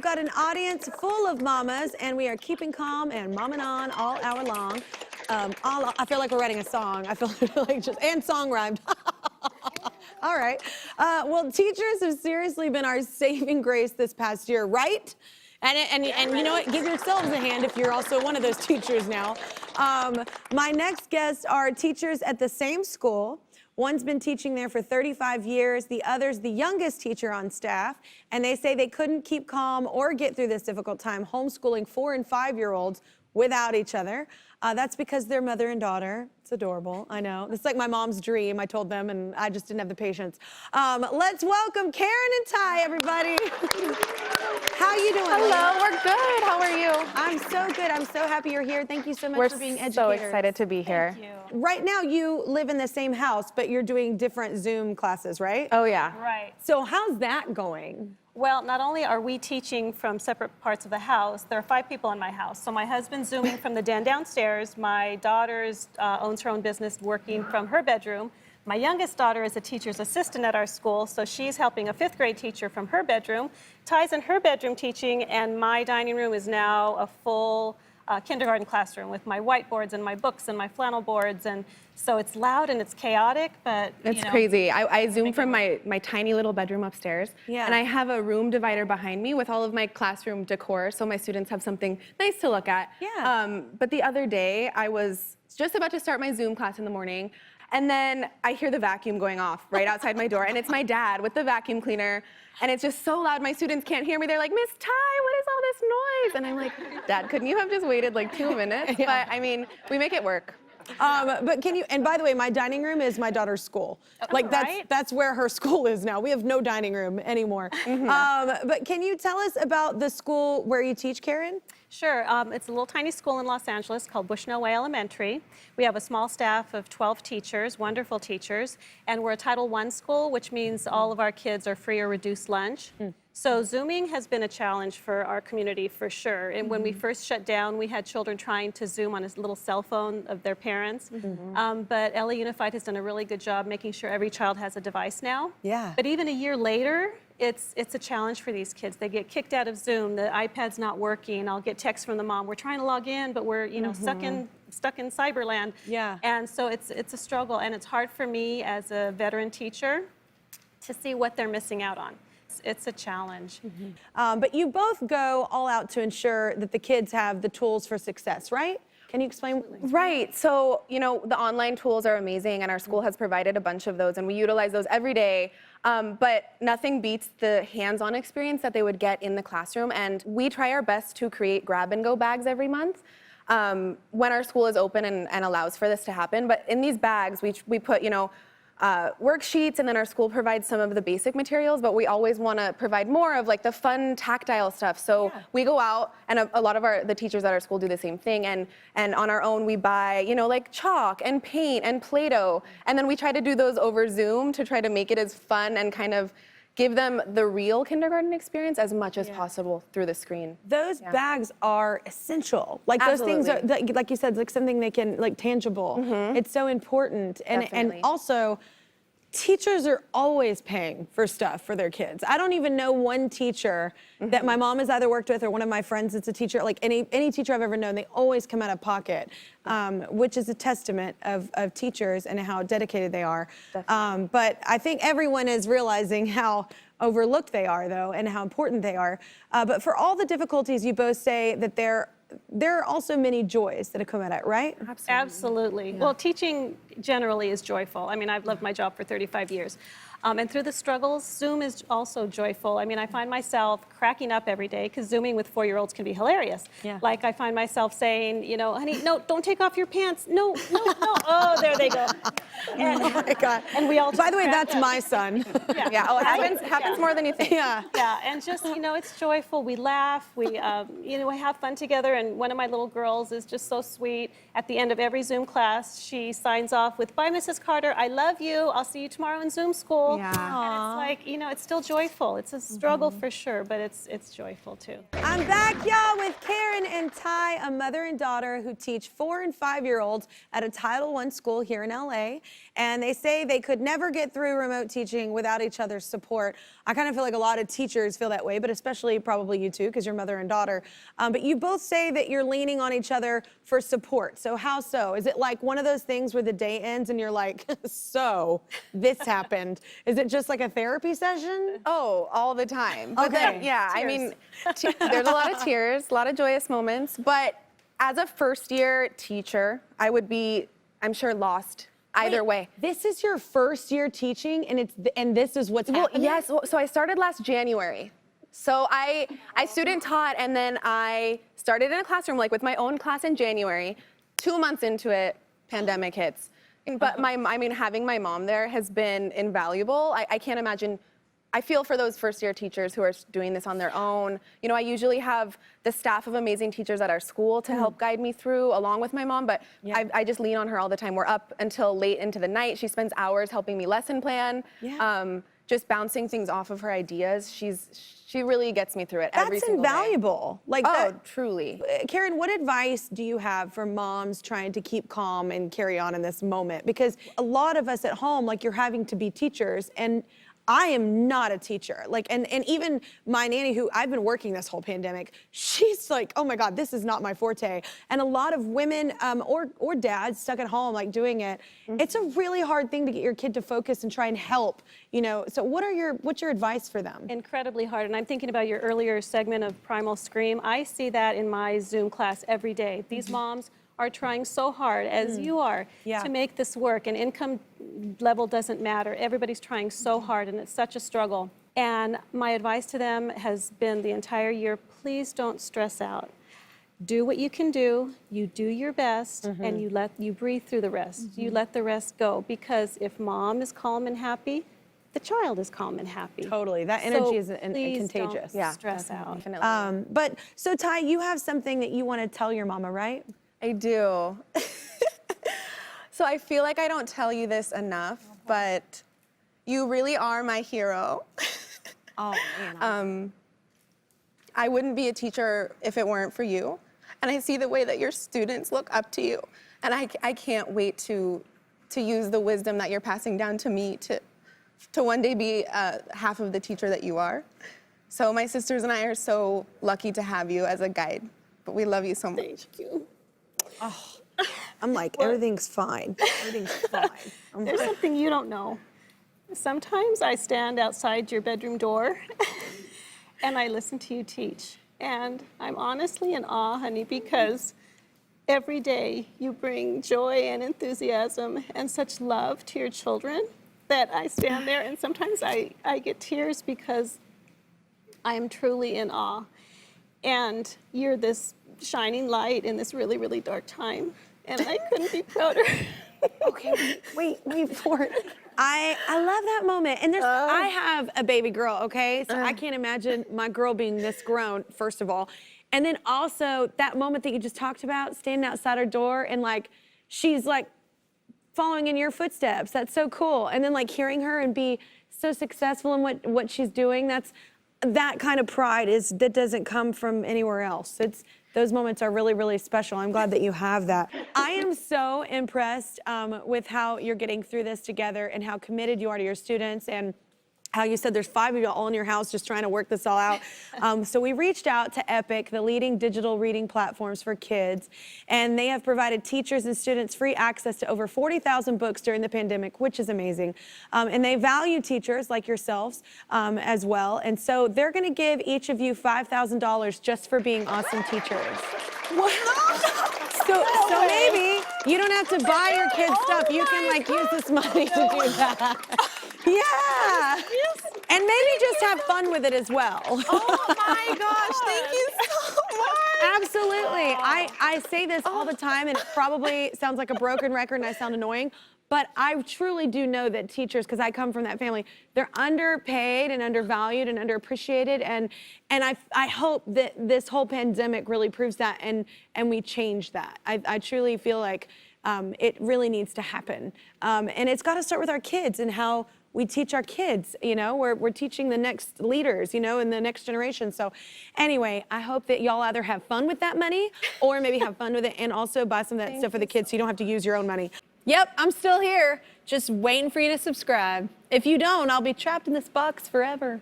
I've got an audience full of mamas, and we are keeping calm and momming on all hour long. I feel like we're writing a song. I feel like and song rhymed. All right. Well, teachers have seriously been our saving grace this past year, right? And you know what? Give yourselves a hand if you're also one of those teachers now. My next guests are teachers at the same school. One's been teaching there for 35 years. The other's the youngest teacher on staff. And they say they couldn't keep calm or get through this difficult time homeschooling 4- and 5-year-olds without each other. That's because they're mother and daughter. It's adorable, I know. It's like my mom's dream, I told them, and I just didn't have the patience. Let's welcome Karen and Tai, everybody. How you doing? Hello, we're good. How are you? I'm so good. I'm so happy you're here. Thank you so much for being educators. We're so excited to be here. Thank you. Right now, you live in the same house, but you're doing different Zoom classes, right? Oh, yeah. Right. So how's that going? Well, not only are we teaching from separate parts of the house, there are 5 people in my house. So my husband's Zooming from the den downstairs. My daughter's owns her own business working from her bedroom. My youngest daughter is a teacher's assistant at our school, so she's helping a 5th grade teacher from her bedroom. Ty's in her bedroom teaching, and my dining room is now a full kindergarten classroom with my whiteboards and my books and my flannel boards. And so it's loud and it's chaotic, but It's crazy. I Zoom from my tiny little bedroom upstairs. Yeah. And I have a room divider behind me with all of my classroom decor, so my students have something nice to look at. Yeah. But the other day, I was just about to start my Zoom class in the morning, and then I hear the vacuum going off right outside my door, and it's my dad with the vacuum cleaner, and it's just so loud, my students can't hear me. They're like, Miss Tai, what is all this noise? And I'm like, Dad, couldn't you have just waited like 2 minutes? Yeah. But I mean, we make it work. But can you, and by the way, my dining room is my daughter's school. Like that's where her school is now. We have no dining room anymore. But can you tell us about the school where you teach, Karen? Sure. It's a little tiny school in Los Angeles called Bushnell Way Elementary. We have a small staff of 12 teachers, wonderful teachers, and we're a Title I school, which means all of our kids are free or reduced lunch. So Zooming has been a challenge for our community for sure. And when we first shut down, we had children trying to Zoom on a little cell phone of their parents. But LA Unified has done a really good job making sure every child has a device now. Yeah. But even a year later, it's a challenge for these kids. They get kicked out of Zoom. The iPad's not working. I'll get texts from the mom. We're trying to log in, but we're stuck in cyberland. Yeah. And so it's a struggle, and it's hard for me as a veteran teacher to see what they're missing out on. It's a challenge. But you both go all out to ensure that the kids have the tools for success, right? Can you explain? Right. So, the online tools are amazing, and our school has provided a bunch of those, and we utilize those every day. But nothing beats the hands-on experience that they would get in the classroom. And we try our best to create grab-and-go bags every month when our school is open and allows for this to happen. But in these bags, we put, worksheets, and then our school provides some of the basic materials, but we always want to provide more of like the fun tactile stuff. So we go out, and a lot of the teachers at our school do the same thing, and on our own we buy, like chalk and paint and Play-Doh, and then we try to do those over Zoom to try to make it as fun and kind of give them the real kindergarten experience as much as possible through the screen. Those bags are essential. Like Absolutely. those things are, like you said, like something they can, like tangible. It's so important. And also, teachers are always paying for stuff for their kids. I don't even know one teacher that my mom has either worked with or one of my friends that's a teacher, like any teacher I've ever known, they always come out of pocket, which is a testament of teachers and how dedicated they are. But I think everyone is realizing how overlooked they are, though, and how important they are. But for all the difficulties, you both say that there are also many joys that have come at it, right? Absolutely. Well, teaching generally is joyful. I mean, I've loved my job for 35 years. And through the struggles, Zoom is also joyful. I mean, I find myself cracking up every day because Zooming with 4-year-olds can be hilarious. Yeah. Like I find myself saying, honey, no, don't take off your pants. No. Oh, there they go. And, Oh my God. And we all By the way, that's up. my son. Yeah, oh, it happens more than you think. Yeah. Yeah, and just, it's joyful. We laugh, we have fun together, and one of my little girls is just so sweet. At the end of every Zoom class, she signs off with, "Bye, Mrs. Carter, I love you. I'll see you tomorrow in Zoom school." school. Yeah. And it's like, you know, it's still joyful. It's a struggle for sure, but it's joyful too. I'm back, y'all, with Karen and Tai, a mother and daughter who teach 4- and 5-year-olds at a Title I school here in LA. And they say they could never get through remote teaching without each other's support. I kind of feel like a lot of teachers feel that way, but especially probably you two, because you're mother and daughter. But you both say that you're leaning on each other for support. So how so? Is it like one of those things where the day ends and you're like, so this happened? Is it just like a therapy session? Oh, all the time. But Okay. then, yeah, I mean, there's a lot of tears, a lot of joyous moments. But as a first-year teacher, I would be, I'm sure, lost either way. This is your first year teaching, and this is what's happening? Yes. So I started last January. So I student taught, and then I started in a classroom, like with my own class in January. 2 months into it, pandemic hits. But having my mom there has been invaluable. I can't imagine. I feel for those first-year teachers who are doing this on their own. You know, I usually have the staff of amazing teachers at our school to help guide me through, along with my mom, but I just lean on her all the time. We're up until late into the night. She spends hours helping me lesson plan, just bouncing things off of her ideas. She really gets me through it every single day. That's invaluable. Like Truly. Karen, what advice do you have for moms trying to keep calm and carry on in this moment? Because a lot of us at home, like you're having to be teachers, and I am not a teacher. Like, and even my nanny, who I've been working this whole pandemic, she's like, oh my God, this is not my forte. And a lot of women or dads stuck at home, like doing it. It's a really hard thing to get your kid to focus and try and help, you know. So what's your advice for them? Incredibly hard. And I'm thinking about your earlier segment of Primal Scream. I see that in my Zoom class every day. These moms are trying so hard, as you are, to make this work. And income level doesn't matter. Everybody's trying so hard, and it's such a struggle. And my advice to them has been the entire year, please don't stress out. Do what you can do, you do your best, and you breathe through the rest. You let the rest go, because if mom is calm and happy, the child is calm and happy. Totally, that energy is please contagious. Don't stress out. Definitely. But so Tai, you have something that you want to tell your mama, right? I do. So I feel like I don't tell you this enough, but you really are my hero. Oh man. I wouldn't be a teacher if it weren't for you. And I see the way that your students look up to you. And I can't wait to use the wisdom that you're passing down to me to one day be half of the teacher that you are. So my sisters and I are so lucky to have you as a guide. But we love you so much. Thank you. Oh, I'm like, everything's fine. Everything's fine. There's something you don't know. Sometimes I stand outside your bedroom door and I listen to you teach. And I'm honestly in awe, honey, because every day you bring joy and enthusiasm and such love to your children that I stand there and sometimes I get tears because I am truly in awe. And you're this shining light in this really, really dark time. And I couldn't be prouder. Okay, wait for it. I love that moment. And I have a baby girl, okay? So I can't imagine my girl being this grown, first of all. And then also that moment that you just talked about, standing outside her door and like, she's like following in your footsteps. That's so cool. And then like hearing her and be so successful in what she's doing, that kind of pride that doesn't come from anywhere else. Those moments are really, really special. I'm glad that you have that. I am so impressed with how you're getting through this together and how committed you are to your students, and how you said there's 5 of you all in your house just trying to work this all out. So we reached out to Epic, the leading digital reading platforms for kids, and they have provided teachers and students free access to over 40,000 books during the pandemic, which is amazing. And they value teachers like yourselves as well. And so they're gonna give each of you $5,000 just for being awesome teachers. What? So maybe you don't have to buy your kids stuff. You can like use this money to do that. Yeah. And maybe just have fun with it as well. Oh my gosh, thank you so much. Absolutely. I say this all the time, and it probably sounds like a broken record and I sound annoying, but I truly do know that teachers, because I come from that family, they're underpaid and undervalued and underappreciated, and I hope that this whole pandemic really proves that, and we change that. I truly feel like it really needs to happen. And it's got to start with our kids and how we teach our kids, you know, we're teaching the next leaders, you know, in the next generation. So anyway, I hope that y'all either have fun with that money or maybe have fun with it and also buy some of that stuff for the kids so you don't have to use your own money. Yep, I'm still here, just waiting for you to subscribe. If you don't, I'll be trapped in this box forever.